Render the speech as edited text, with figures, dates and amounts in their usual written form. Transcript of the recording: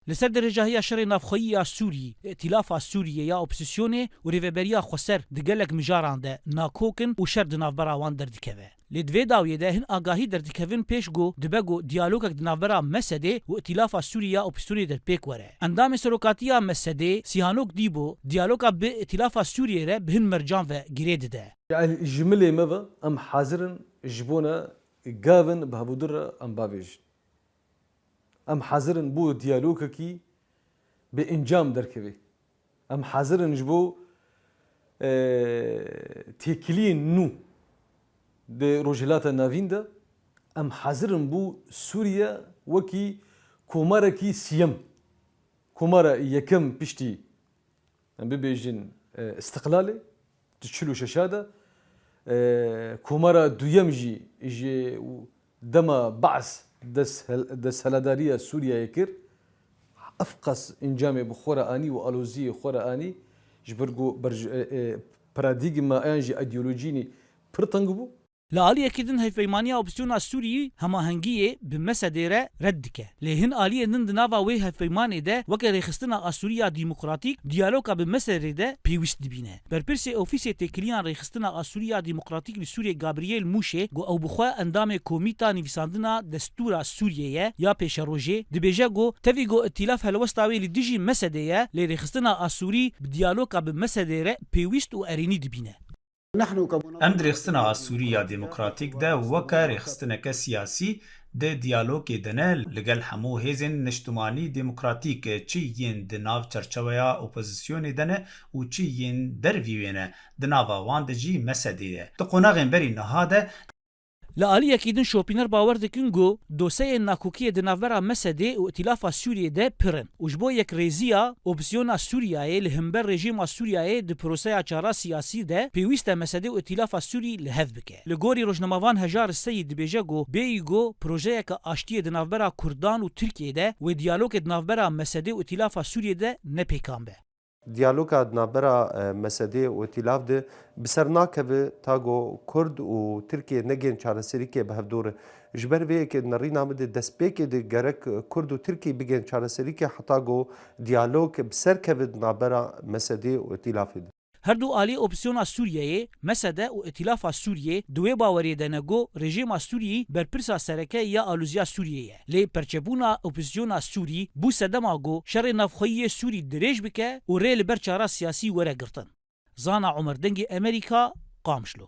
لسر درجه شر نافخویی سوری ائتلاف سوریه یا اپوزیسیون و ریوبریا خسر دگلک مجاران ده ناکوکن و شر دنافبرا وان دردکوه لدوی داویه ده هن آگاهی دردکوین پیش گو دبگو دیالوگک دنافبرا مسده و ائتلاف سوریا اپوزیسیون در پیک وره اندام سروکاتیا مسده سیهانوک دیبو دیالوگا به ائتلاف سوریه ره بهن مرجان و گیرید ده يعني جملة ما ام حاضرن جبونا قاون بهبودر ام بابيج ام حاضرن بو ديالوكي بانجام دركبي ام حاضرن جبو تيكلين نو دي روجلاتا نافيندا ام حاضرن بو سوريا وكي كوماركي سيم كومارا يكم بشتي ام بيجين استقلالي تشلو ششاده كومارا دويمجي جي دما بعث دس هلادارية سوريا يكر افقس انجامي بخورا اني والوزي خورا اني جبرجو براديغما انجي ايديولوجيني برتنغبو لآلیه کدن هفیمانیا اپوزیسیون سوریی هماهنگی به مسدره رد که لهن آلیه نند ناوا وی هفیمانی ده وکر ریخستنا سوریا دموکراتیک دیالوگا به مسدره ده پیوست دبینه برپرس اوفیس تکلیان ریخستنا سوریا دموکراتیک لسوریه گابریل موشه گو او بخوا اندام کومیتا نویساندنا دستور سوریه یا پیش روجه دبیجه گو تفیگو ائتلاف هلوستاوی لدیجی مسدره لریخستنا سوری دیالوگا به مسدره پیوست و ارینی دبینه ام درخستنا سوریا دموکراتیک ده وکا رخستنک سیاسی ده دیالوگی دنه لگل همو هیزن نشتمانی دموکراتیک چی ین دناو چرچویا اپوزیسیونی دنه و چی ین درویوینه دناو وان دجی مسدیه تقوناغین بری نهاده لآلیه کدن شوپینر باور دکن گو دوسیه ناکوکی دنافبرا مسده و ائتلاف سوریه ده پرن وجبو یک ریزیا اپوزیسیون سوریه لهمبر رژیم سوریه ده پروسه چارا سیاسی ده پیوسته مسده و ائتلاف سوری لهف بکه لگوری روزنامه‌وان هجار السید بیجه گو بیگو پروژه که آشتی دنافبرا کردان و ترکیه ده و دیالوگ دنافبرا مسده و ائتلاف سوریه ده نپیکان به دیالوگا نابرا مسده و ائتلاف ده بسرناکه به تاگو کرد و ترکیه نگین چارەسەری که به هفدور جبر وی که نری نامده دسپیک ده گرک کرد و ترکیه بگین چارەسەری که حتی گو دیالوگ بسر که به نابرا مسده و ائتلاف ده هر دو آلی اپوزیسیون سوریه مسده و ائتلاف سوریه دوی باوری دنگو رژیم سوریه برپرسا سرکه یا آلوزیا سوریه لی پرچبونا اپوزیسیون سوری بو سدماگو شر نفخویی سوری دریج بکه و ریل برچارا سیاسی وره گرتن زانا عمر دنگی امریکا قامشلو